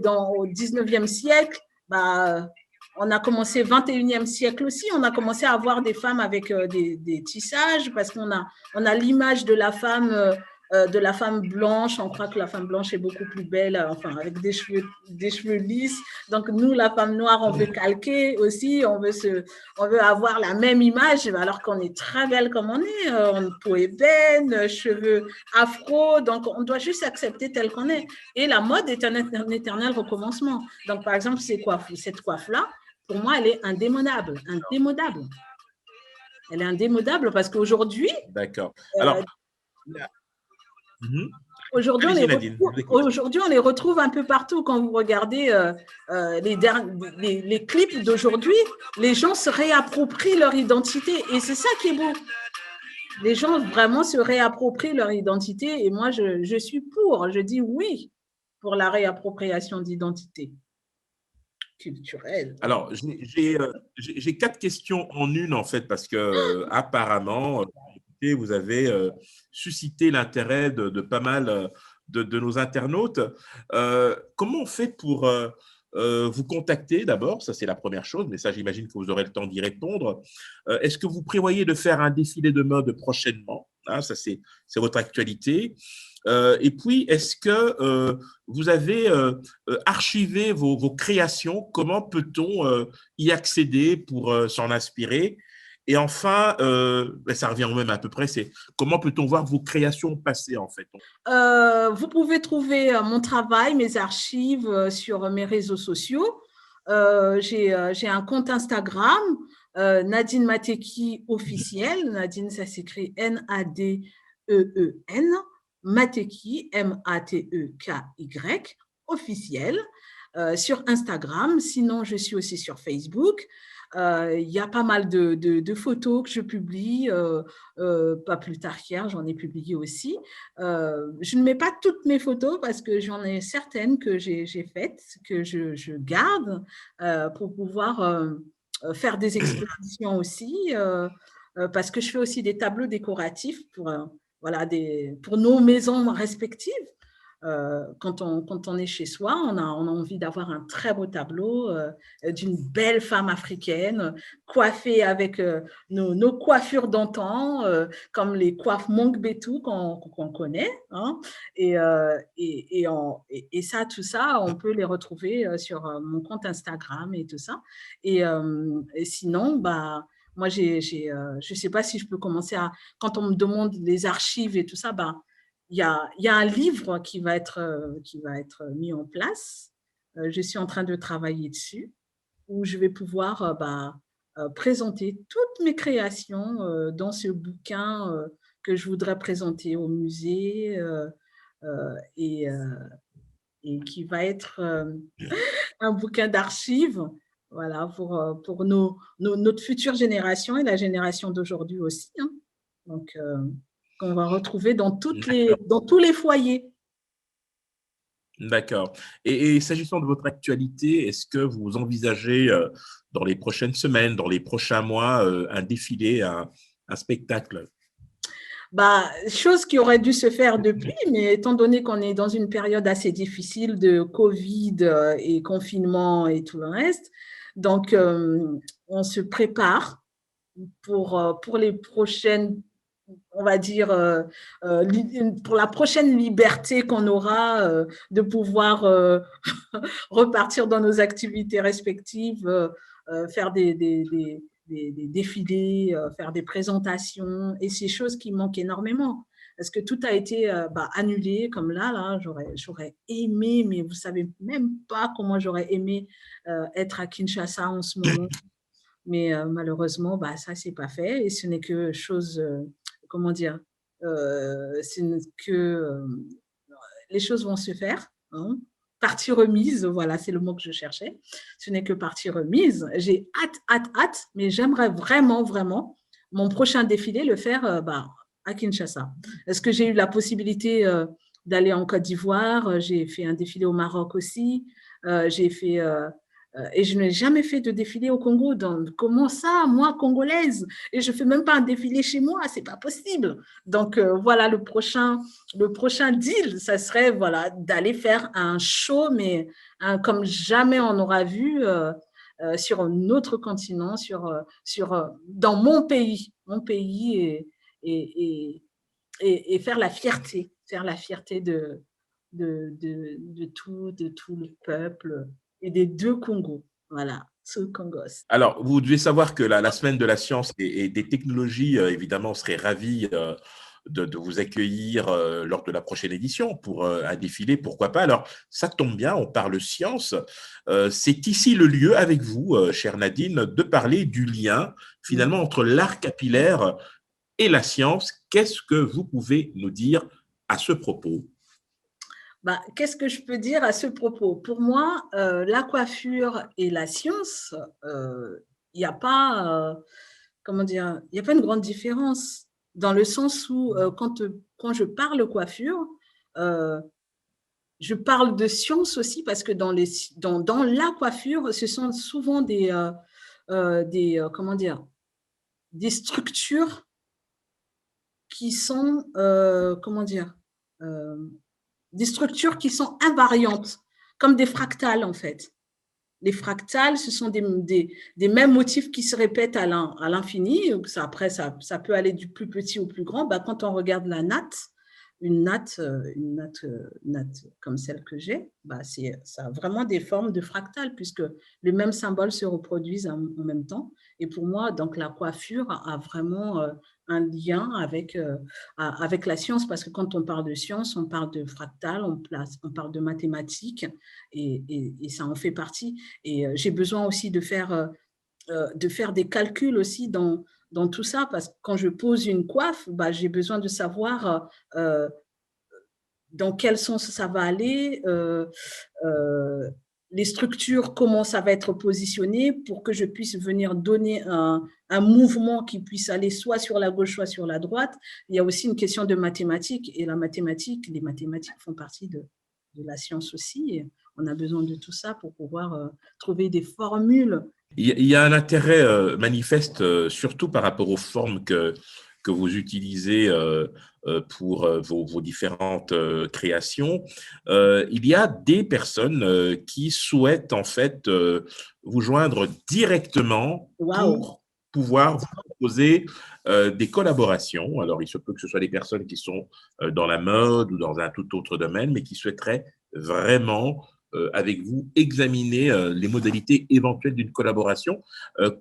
19e siècle, bah, on a commencé 21e siècle aussi, on a commencé à avoir des femmes avec des tissages parce qu'on a l'image de la femme blanche. On croit que la femme blanche est beaucoup plus belle, enfin, avec des cheveux lisses. Donc, nous, la femme noire, on veut calquer aussi, on veut avoir la même image, alors qu'on est très belle comme on est, peau ébène, cheveux afro. Donc, on doit juste accepter tel qu'on est. Et la mode est un éternel recommencement. Donc, par exemple, cette coiffe-là, pour moi, elle est indémodable. Elle est indémodable parce qu'aujourd'hui… D'accord. Alors… Aujourd'hui, on les retrouve un peu partout. Quand vous regardez les clips d'aujourd'hui, les gens se réapproprient leur identité et c'est ça qui est beau. Les gens vraiment se réapproprient leur identité et moi, je suis je dis oui pour la réappropriation d'identité culturelle. Alors, j'ai 4 questions en une en fait parce que apparemment… vous avez suscité l'intérêt de pas mal de nos internautes. Comment on fait pour vous contacter d'abord, ça c'est la première chose, mais ça j'imagine que vous aurez le temps d'y répondre. Est-ce que vous prévoyez de faire un défilé de mode prochainement? Ça c'est votre actualité. Et puis, est-ce que vous avez archivé vos créations? Comment peut-on y accéder pour s'en inspirer? Et enfin, ça revient au même à peu près, c'est comment peut-on voir vos créations passées en fait? Vous pouvez trouver mon travail, mes archives sur mes réseaux sociaux. J'ai un compte Instagram, Nadine Mateki officiel. Nadine, ça s'écrit Nadeen. Mateki, Mateki, officiel, sur Instagram. Sinon, je suis aussi sur Facebook. Il y a pas mal de photos que je publie, pas plus tard qu'hier, j'en ai publié aussi. Je ne mets pas toutes mes photos parce que j'en ai certaines que j'ai faites, que je garde pour pouvoir faire des expositions aussi, parce que je fais aussi des tableaux décoratifs voilà, pour nos maisons respectives. Quand on est chez soi, on a envie d'avoir un très beau tableau d'une belle femme africaine, coiffée avec nos coiffures d'antan, comme les coiffes Mongbetu qu'on connaît. Hein, et ça, tout ça, on peut les retrouver sur mon compte Instagram et tout ça. Et sinon, moi, je ne sais pas si je peux commencer quand on me demande les archives et tout ça, il y a un livre qui va être mis en place. Je suis en train de travailler dessus, où je vais pouvoir présenter toutes mes créations dans ce bouquin que je voudrais présenter au musée et qui va être un bouquin d'archives. Voilà, pour notre future génération et la génération d'aujourd'hui aussi. Hein. Donc, qu'on va retrouver dans tous les foyers. D'accord. Et s'agissant de votre actualité, est-ce que vous envisagez dans les prochaines semaines, dans les prochains mois, un défilé, un spectacle? Chose qui aurait dû se faire depuis, mais étant donné qu'on est dans une période assez difficile de Covid et confinement et tout le reste, donc on se prépare pour les prochaines, on va dire, pour la prochaine liberté qu'on aura de pouvoir repartir dans nos activités respectives, faire des défilés, faire des présentations et ces choses qui manquent énormément. Parce que tout a été annulé, comme là j'aurais aimé, mais vous ne savez même pas comment j'aurais aimé être à Kinshasa en ce moment. Mais malheureusement, ça, c'est pas fait et ce n'est que chose, comment dire, les choses vont se faire. Hein. Partie remise, voilà, c'est le mot que je cherchais. Ce n'est que partie remise. J'ai hâte, mais j'aimerais vraiment, vraiment mon prochain défilé le faire à Kinshasa. Est-ce que j'ai eu la possibilité d'aller en Côte d'Ivoire? J'ai fait un défilé au Maroc aussi. J'ai fait et je n'ai jamais fait de défilé au Congo. Donc, comment ça, moi, congolaise? Et je ne fais même pas un défilé chez moi, ce n'est pas possible. Donc, voilà, le prochain deal, ça serait d'aller faire un show, mais comme jamais on aura vu sur un autre continent, dans mon pays et faire la fierté de tout le peuple et des deux Congos. Voilà, ce Congos. Alors, vous devez savoir que la semaine de la science et des technologies, évidemment, on serait ravis de vous accueillir lors de la prochaine édition pour un défilé, pourquoi pas. Alors, ça tombe bien, on parle science. C'est ici le lieu avec vous, chère Nadine, de parler du lien finalement entre l'art capillaire et la science. Qu'est-ce que vous pouvez nous dire à ce propos? Qu'est-ce que je peux dire à ce propos? Pour moi, la coiffure et la science, il n'y a pas, comment dire, il n'y a pas une grande différence dans le sens où quand je parle coiffure, je parle de science aussi parce que dans la coiffure, ce sont souvent comment dire, des structures qui sont, comment dire, des structures qui sont invariantes, comme des fractales en fait. Les fractales, ce sont des mêmes motifs qui se répètent à l'infini. Après, ça peut aller du plus petit au plus grand. Quand on regarde la natte, une natte comme celle que j'ai, ça a vraiment des formes de fractales puisque les mêmes symboles se reproduisent en même temps. Et pour moi, donc, la coiffure a vraiment un lien avec la science parce que quand on parle de science, on parle de fractales, on parle de mathématiques et ça en fait partie. Et j'ai besoin aussi de faire des calculs aussi dans tout ça, parce que quand je pose une coiffe, j'ai besoin de savoir dans quel sens ça va aller, les structures, comment ça va être positionné pour que je puisse venir donner un mouvement qui puisse aller soit sur la gauche, soit sur la droite. Il y a aussi une question de mathématiques, et les mathématiques font partie de la science aussi. Et on a besoin de tout ça pour pouvoir trouver des formules. Il y a un intérêt manifeste, surtout par rapport aux formes que vous utilisez pour vos différentes créations. Il y a des personnes qui souhaitent en fait vous joindre directement pour pouvoir vous proposer des collaborations. Alors, il se peut que ce soit des personnes qui sont dans la mode ou dans un tout autre domaine, mais qui souhaiteraient vraiment avec vous, examiner les modalités éventuelles d'une collaboration.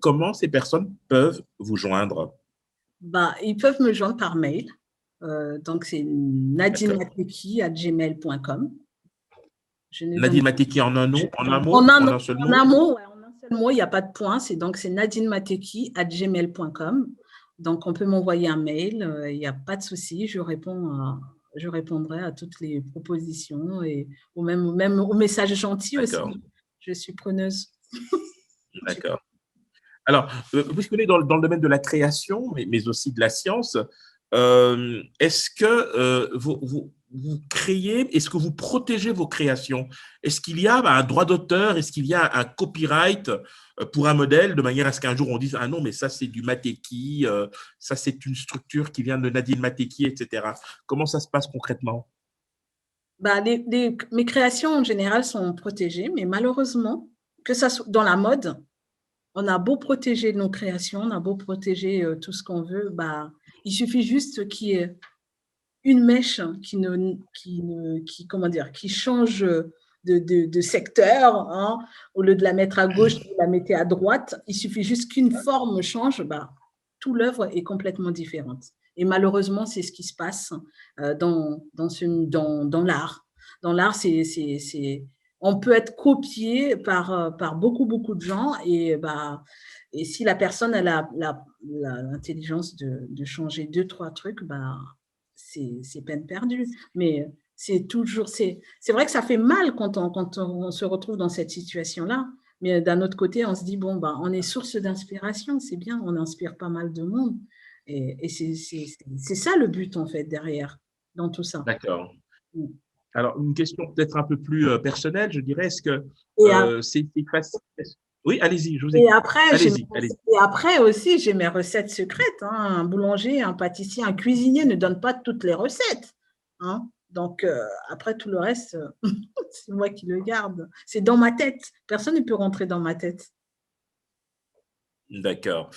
Comment ces personnes peuvent vous joindre? Ils peuvent me joindre par mail. Donc, c'est nadinemateki@gmail.com. Nadine Mateki en un mot, en un seul mot? En un mot, il n'y a pas de point. C'est nadinemateki@gmail.com. Donc, on peut m'envoyer un mail. Il n'y a pas de souci. Je répondrai à toutes les propositions et même aux messages gentils aussi. Je suis preneuse. D'accord. Alors, puisqu'on est dans le domaine de la création, mais aussi de la science, est-ce que vous créez, est-ce que vous protégez vos créations? Est-ce qu'il y a un droit d'auteur? Est-ce qu'il y a un copyright pour un modèle, de manière à ce qu'un jour on dise « Ah non, mais ça c'est du Mateki, ça c'est une structure qui vient de Nadine Mateki, etc. » Comment ça se passe concrètement? Mes créations en général sont protégées, mais malheureusement, que ça soit dans la mode, on a beau protéger nos créations, on a beau protéger tout ce qu'on veut, il suffit juste qu'il y ait une mèche qui change de secteur, hein. Au lieu de la mettre à gauche, vous la mettez à droite. Il suffit juste qu'une forme change, toute l'œuvre est complètement différente. Et malheureusement, c'est ce qui se passe dans l'art. Dans l'art, on peut être copié par beaucoup, beaucoup de gens et si la personne a l'intelligence de changer 2-3 trucs, c'est peine perdue. Mais c'est vrai que ça fait mal quand on se retrouve dans cette situation-là. Mais d'un autre côté, on se dit, on est source d'inspiration, c'est bien, on inspire pas mal de monde. Et c'est ça le but, en fait, derrière, dans tout ça. D'accord. Alors, une question peut-être un peu plus personnelle, je dirais, est-ce que c'est facile? Oui, allez-y, je vous écoute. Et après aussi, j'ai mes recettes secrètes. Un boulanger, un pâtissier, un cuisinier ne donne pas toutes les recettes. Hein. Donc, après, tout le reste, c'est moi qui le garde. C'est dans ma tête. Personne ne peut rentrer dans ma tête. D'accord.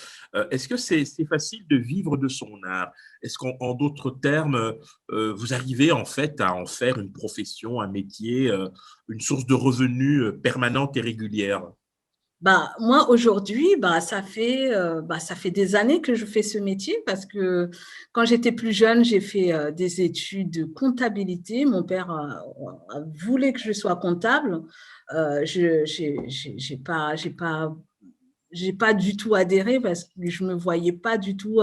Est-ce que c'est facile de vivre de son art? Est-ce qu'en d'autres termes, vous arrivez en fait à en faire une profession, un métier, une source de revenus permanente et régulière? Moi, aujourd'hui, ça fait des années que je fais ce métier parce que quand j'étais plus jeune, j'ai fait des études de comptabilité. Mon père voulait que je sois comptable. J'ai pas du tout adhéré parce que je me voyais pas du tout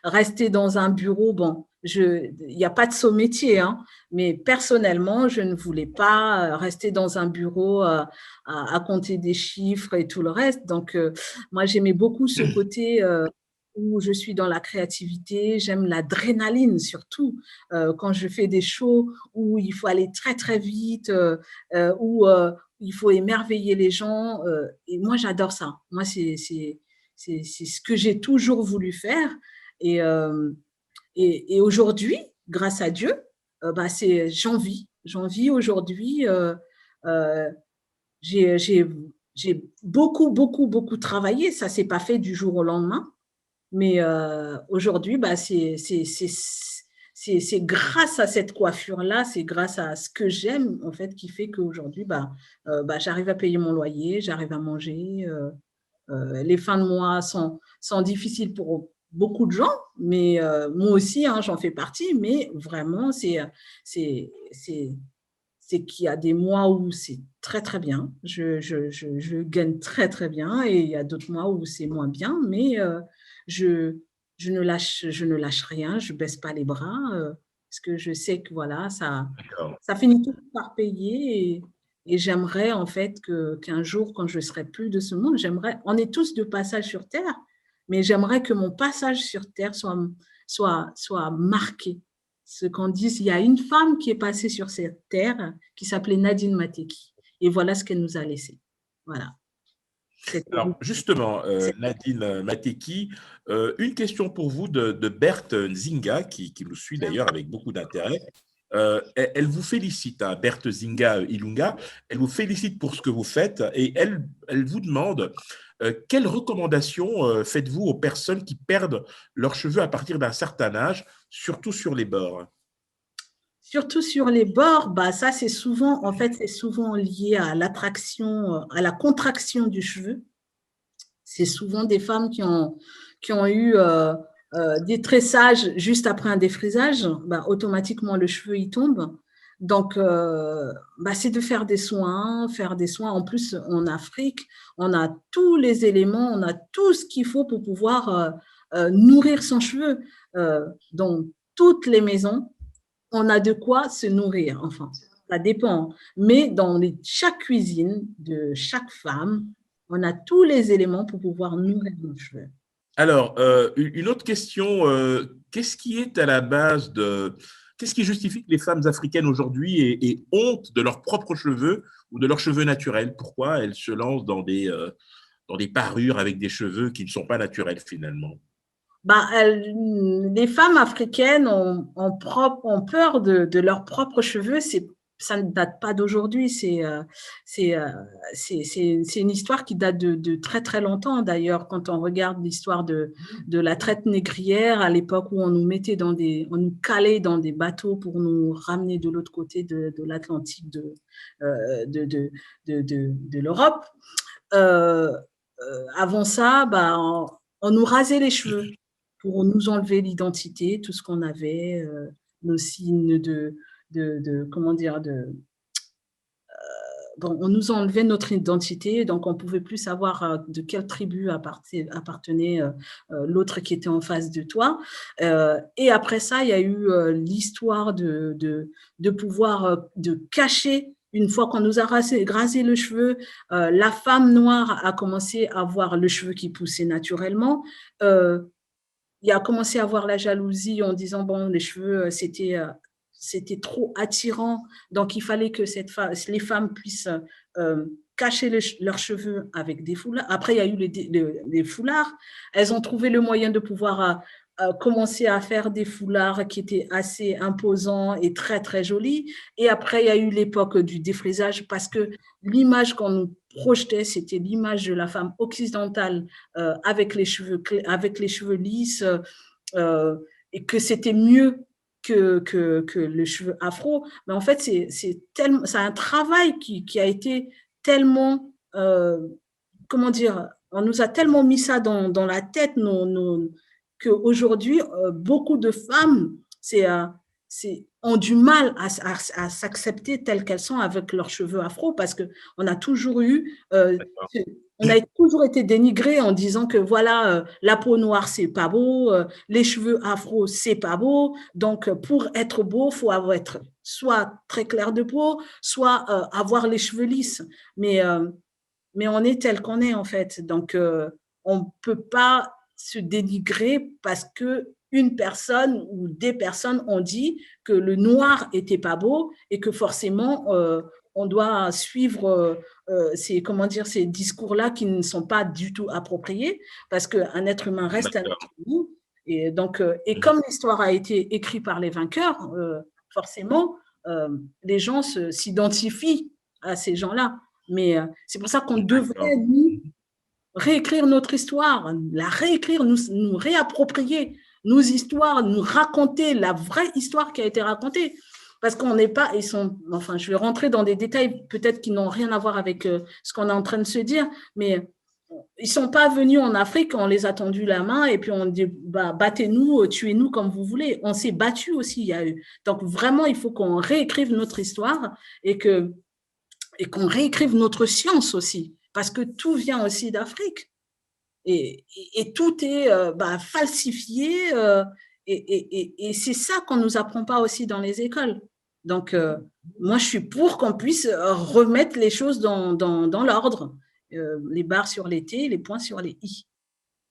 rester dans un bureau. Il n'y a pas de saut métier, hein, mais personnellement, je ne voulais pas rester dans un bureau à compter des chiffres et tout le reste. Donc, moi, j'aimais beaucoup ce côté où je suis dans la créativité. J'aime l'adrénaline surtout quand je fais des shows où il faut aller très, très vite, où il faut émerveiller les gens. Et moi, j'adore ça. Moi, c'est ce que j'ai toujours voulu faire. Et aujourd'hui, grâce à Dieu, j'en vis. J'en vis aujourd'hui. J'ai j'ai beaucoup travaillé. Ça s'est pas fait du jour au lendemain. Mais aujourd'hui, bah, c'est grâce à cette coiffure-là, c'est grâce à ce que j'aime, en fait, qui fait qu'aujourd'hui, bah, j'arrive à payer mon loyer, j'arrive à manger. Les fins de mois sont difficiles pour beaucoup de gens, mais moi aussi, hein, j'en fais partie. Mais vraiment, c'est qu'il y a des mois où c'est très bien. Je gagne très bien, et il y a d'autres mois où c'est moins bien, mais je, je ne lâche rien, je baisse pas les bras, parce que je sais que voilà, D'accord. ça finit tout par payer, et j'aimerais en fait qu'un jour, quand je serai plus de ce monde, on est tous de passage sur Terre, mais j'aimerais que mon passage sur Terre soit marqué. Ce qu'on dit, il y a une femme qui est passée sur cette terre qui s'appelait Nadine Mateki. Et voilà ce qu'elle nous a laissé. Voilà. Alors, justement, Nadine Mateki, une question pour vous de Berthe Nzinga, qui nous suit d'ailleurs avec beaucoup d'intérêt. Elle vous félicite, hein, Berthe Nzinga Ilunga, elle vous félicite pour ce que vous faites, et elle vous demande quelles recommandations faites-vous aux personnes qui perdent leurs cheveux à partir d'un certain âge, surtout sur les bords? Surtout sur les bords, bah ça c'est souvent lié à l'attraction, à la contraction du cheveu. C'est souvent des femmes qui ont eu des tressages juste après un défrisage, bah, automatiquement le cheveu il tombe. Donc, bah, c'est de faire des soins. En plus, en Afrique, on a tous les éléments, on a tout ce qu'il faut pour pouvoir nourrir son cheveu. Dans toutes les maisons, on a de quoi se nourrir. Enfin, ça dépend. Mais dans chaque cuisine de chaque femme, on a tous les éléments pour pouvoir nourrir nos cheveux. Alors, une autre question, qu'est-ce qui est à la base qu'est-ce qui justifie que les femmes africaines aujourd'hui aient honte de leurs propres cheveux ou de leurs cheveux naturels? Pourquoi elles se lancent dans des parures avec des cheveux qui ne sont pas naturels finalement? Bah, les femmes africaines ont peur de leurs propres cheveux. Ça ne date pas d'aujourd'hui. C'est une histoire qui date de très longtemps. D'ailleurs, quand on regarde l'histoire de la traite négrière, à l'époque où on nous calait dans des bateaux pour nous ramener de l'autre côté de l'Atlantique de l'Europe. Avant ça, bah, on nous rasait les cheveux pour nous enlever l'identité, tout ce qu'on avait, nos signes comment dire, bon, on nous enlevait notre identité, donc on ne pouvait plus savoir de quelle tribu appartenait l'autre qui était en face de toi. Et après ça, il y a eu l'histoire de pouvoir de cacher. Une fois qu'on nous a rasé le cheveu, la femme noire a commencé à avoir le cheveu qui poussait naturellement. Il a commencé à avoir la jalousie en disant, bon, les cheveux, c'était trop attirant, donc il fallait que les femmes puissent cacher leurs cheveux avec des foulards. Après, il y a eu les foulards. Elles ont trouvé le moyen de pouvoir commencer à faire des foulards qui étaient assez imposants et très jolis. Et après, il y a eu l'époque du défrisage, parce que l'image qu'on nous projetait, c'était l'image de la femme occidentale avec les cheveux lisses, et que c'était mieux que le cheveu afro. Mais en fait, c'est un travail qui a été tellement, comment dire, on nous a tellement mis ça dans la tête, qu'aujourd'hui, beaucoup de femmes ont du mal à s'accepter telles qu'elles sont avec leurs cheveux afro, parce qu'on a toujours été dénigrés en disant que voilà, la peau noire, c'est pas beau, les cheveux afro, c'est pas beau. Donc, pour être beau, il faut être soit très clair de peau, soit avoir les cheveux lisses. Mais on est tel qu'on est, en fait. Donc, on ne peut pas se dénigrer parce qu'une personne ou des personnes ont dit que le noir n'était pas beau et que forcément, on doit suivre ces discours-là qui ne sont pas du tout appropriés, parce qu'un être humain reste un être humain. Et donc, comme l'histoire a été écrite par les vainqueurs, forcément, les gens s'identifient à ces gens-là. Mais c'est pour ça qu'on D'accord. devrait, nous, réécrire notre histoire, la réécrire, nous réapproprier nos histoires, nous raconter la vraie histoire qui a été racontée. Parce qu'on n'est pas, enfin, je vais rentrer dans des détails peut-être qui n'ont rien à voir avec ce qu'on est en train de se dire, mais ils ne sont pas venus en Afrique, on les a tendu la main et puis on dit bah, battez-nous, tuez-nous comme vous voulez. On s'est battu aussi, il y a eu. Donc vraiment, il faut qu'on réécrive notre histoire et qu'on réécrive notre science aussi, parce que tout vient aussi d'Afrique. Et tout est falsifié et c'est ça qu'on ne nous apprend pas aussi dans les écoles. Donc, moi, je suis pour qu'on puisse remettre les choses dans l'ordre. Les barres sur les T, les points sur les I.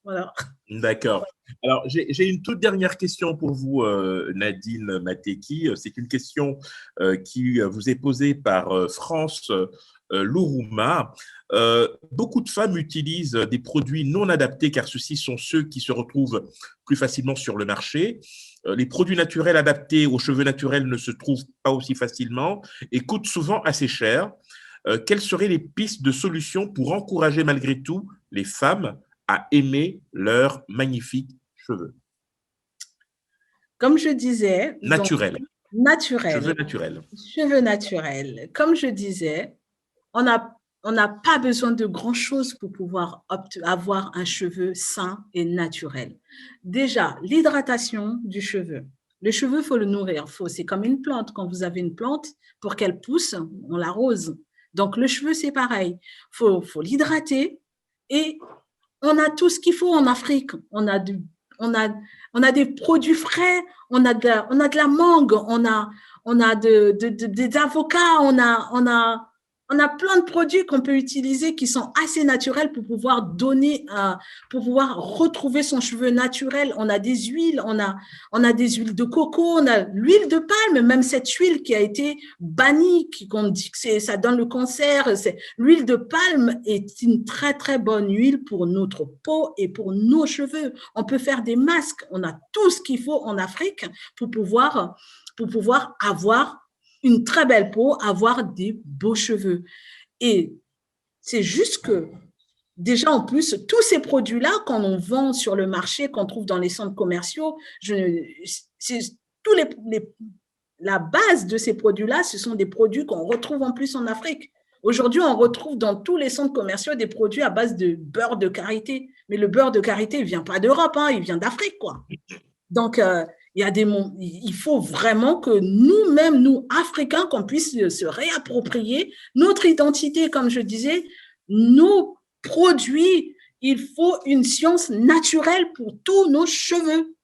Voilà. D'accord. Alors, j'ai une toute dernière question pour vous, Nadine Mateki. C'est une question qui vous est posée par France Lourouma. Beaucoup de femmes utilisent des produits non adaptés car ceux-ci sont ceux qui se retrouvent plus facilement sur le marché. Les produits naturels adaptés aux cheveux naturels ne se trouvent pas aussi facilement et coûtent souvent assez cher. Quelles seraient les pistes de solutions pour encourager malgré tout les femmes à aimer leurs magnifiques cheveux? Comme je disais… Naturels. Naturels. Cheveux naturels. Cheveux naturels. Comme je disais, on n'a pas besoin de grand-chose pour pouvoir avoir un cheveu sain et naturel. Déjà, l'hydratation du cheveu. Le cheveu, il faut le nourrir. C'est comme une plante. Quand vous avez une plante, pour qu'elle pousse, on l'arrose. Donc, le cheveu, c'est pareil. Faut l'hydrater et on a tout ce qu'il faut en Afrique. On a des produits frais, on a de la mangue, on a des avocats, on a plein de produits qu'on peut utiliser qui sont assez naturels pour pouvoir pour pouvoir retrouver son cheveu naturel. On a des huiles, on a des huiles de coco, on a l'huile de palme, même cette huile qui a été bannie, qu'on dit que ça donne le cancer. L'huile de palme est une très, très bonne huile pour notre peau et pour nos cheveux. On peut faire des masques. On a tout ce qu'il faut en Afrique pour pouvoir avoir une très belle peau, avoir des beaux cheveux. Et c'est juste que, déjà en plus, tous ces produits-là, quand on vend sur le marché, qu'on trouve dans les centres commerciaux, la base de ces produits-là, ce sont des produits qu'on retrouve en plus en Afrique. Aujourd'hui, on retrouve dans tous les centres commerciaux des produits à base de beurre de karité. Mais le beurre de karité, il ne vient pas d'Europe, hein, il vient d'Afrique, quoi. Donc, il faut vraiment que nous-mêmes, nous, Africains, qu'on puisse se réapproprier notre identité, comme je disais, nos produits. Il faut une science naturelle pour tous nos cheveux.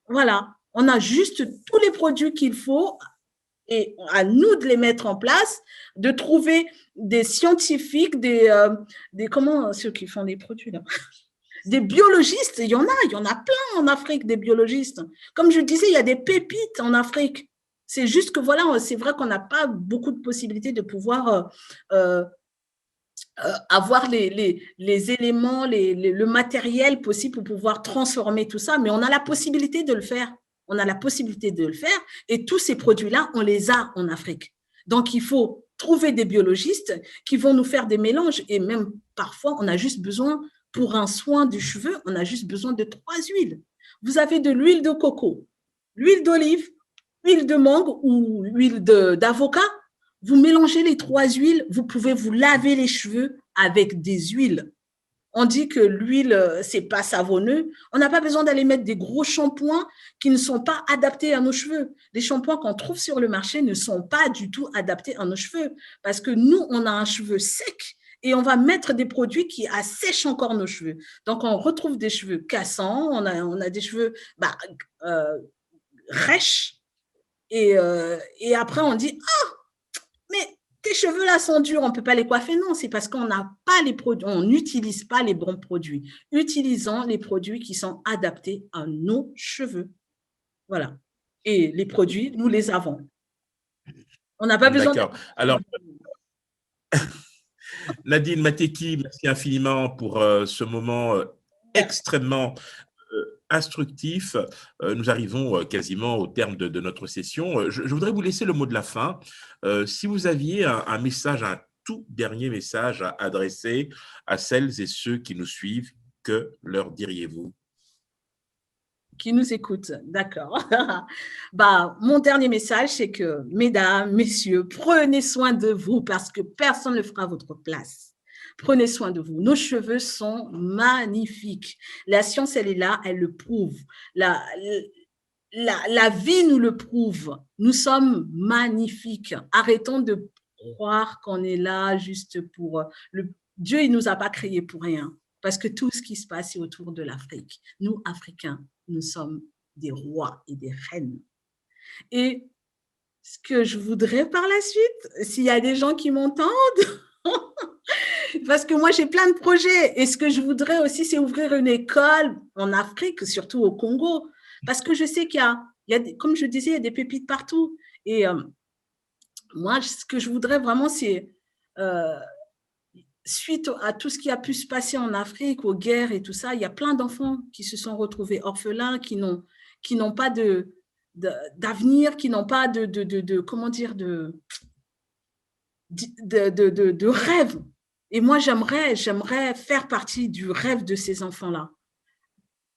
Voilà, on a juste tous les produits qu'il faut et à nous de les mettre en place, de trouver des scientifiques, comment ceux qui font des produits là des biologistes, il y en a plein en Afrique, des biologistes. Comme je disais, il y a des pépites en Afrique. C'est juste que voilà, c'est vrai qu'on n'a pas beaucoup de possibilités de pouvoir avoir les éléments, le matériel possible pour pouvoir transformer tout ça, mais on a la possibilité de le faire. On a la possibilité de le faire et tous ces produits-là, on les a en Afrique. Donc, il faut trouver des biologistes qui vont nous faire des mélanges et même parfois, on a juste besoin… Pour un soin du cheveu, on a juste besoin de 3 huiles. Vous avez de l'huile de coco, l'huile d'olive, l'huile de mangue ou l'huile d'avocat. Vous mélangez les 3 huiles, vous pouvez vous laver les cheveux avec des huiles. On dit que l'huile, c'est pas savonneux. On n'a pas besoin d'aller mettre des gros shampoings qui ne sont pas adaptés à nos cheveux. Les shampoings qu'on trouve sur le marché ne sont pas du tout adaptés à nos cheveux parce que nous, on a un cheveu sec. Et on va mettre des produits qui assèchent encore nos cheveux. Donc, on retrouve des cheveux cassants, on a des cheveux rêches. Et après, on dit « Ah, mais tes cheveux là sont durs, on ne peut pas les coiffer. » Non, c'est parce qu'on n'a pas les produits, on n'utilise pas les bons produits. Utilisons les produits qui sont adaptés à nos cheveux. Voilà. Et les produits, nous les avons. On n'a pas besoin… D'accord. Alors… Nadine Mateki, merci infiniment pour ce moment extrêmement instructif. Nous arrivons quasiment au terme de notre session. Je voudrais vous laisser le mot de la fin. Si vous aviez un message, un tout dernier message à adresser à celles et ceux qui nous suivent, que leur diriez-vous? Qui nous écoutent, d'accord. Bah, mon dernier message, c'est que, mesdames, messieurs, prenez soin de vous parce que personne ne le fera à votre place. Prenez soin de vous. Nos cheveux sont magnifiques. La science, elle est là, elle le prouve. La vie nous le prouve. Nous sommes magnifiques. Arrêtons de croire qu'on est là juste pour… Dieu, il ne nous a pas créés pour rien. Parce que tout ce qui se passe est autour de l'Afrique. Nous, Africains, nous sommes des rois et des reines. Et ce que je voudrais par la suite, s'il y a des gens qui m'entendent, parce que moi, j'ai plein de projets. Et ce que je voudrais aussi, c'est ouvrir une école en Afrique, surtout au Congo. Parce que je sais qu'il y a comme je disais, il y a des pépites partout. Et moi, ce que je voudrais vraiment, c'est… suite à tout ce qui a pu se passer en Afrique, aux guerres et tout ça, il y a plein d'enfants qui se sont retrouvés orphelins, qui n'ont pas d'avenir, qui n'ont pas comment dire, de rêve. Et moi, j'aimerais faire partie du rêve de ces enfants-là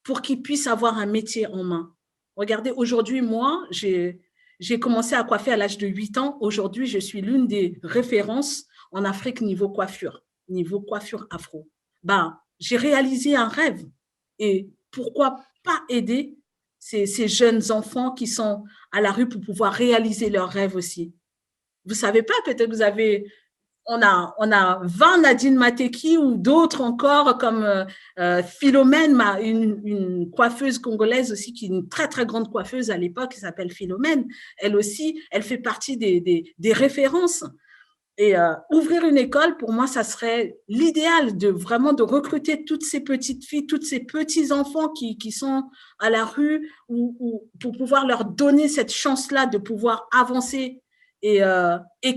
pour qu'ils puissent avoir un métier en main. Regardez, aujourd'hui, moi, j'ai commencé à coiffer à l'âge de 8 ans. Aujourd'hui, je suis l'une des références en Afrique niveau coiffure afro. Ben, j'ai réalisé un rêve. Et pourquoi pas aider ces jeunes enfants qui sont à la rue pour pouvoir réaliser leurs rêves aussi. Vous savez pas, peut-être que vous avez… On a 20 Nadine Mateki ou d'autres encore comme Philomène, une coiffeuse congolaise aussi, qui est une très, très grande coiffeuse à l'époque, qui s'appelle Philomène. Elle aussi, elle fait partie des références. Et ouvrir une école, pour moi, ça serait l'idéal de vraiment de recruter toutes ces petites filles, tous ces petits enfants qui sont à la rue ou pour pouvoir leur donner cette chance-là de pouvoir avancer et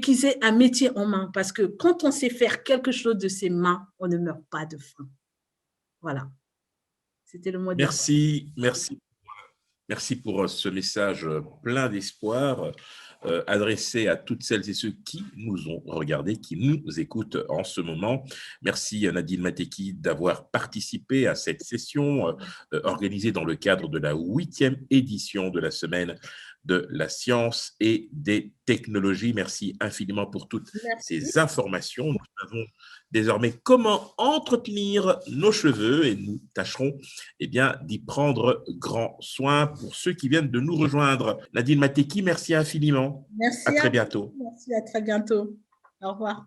qu'ils aient un métier en main. Parce que quand on sait faire quelque chose de ses mains, on ne meurt pas de faim. Voilà. C'était le mot de la fin. Merci pour ce message plein d'espoir. Adressé à toutes celles et ceux qui nous ont regardés, qui nous écoutent en ce moment. Merci à Nadine Mateki d'avoir participé à cette session organisée dans le cadre de la 8e édition de la semaine de la science et des technologies. Merci infiniment pour toutes ces informations. Nous savons désormais comment entretenir nos cheveux et nous tâcherons d'y prendre grand soin. Pour ceux qui viennent de nous rejoindre, Nadine Mateki, merci infiniment. Merci. À très bientôt. Merci, à très bientôt. Au revoir.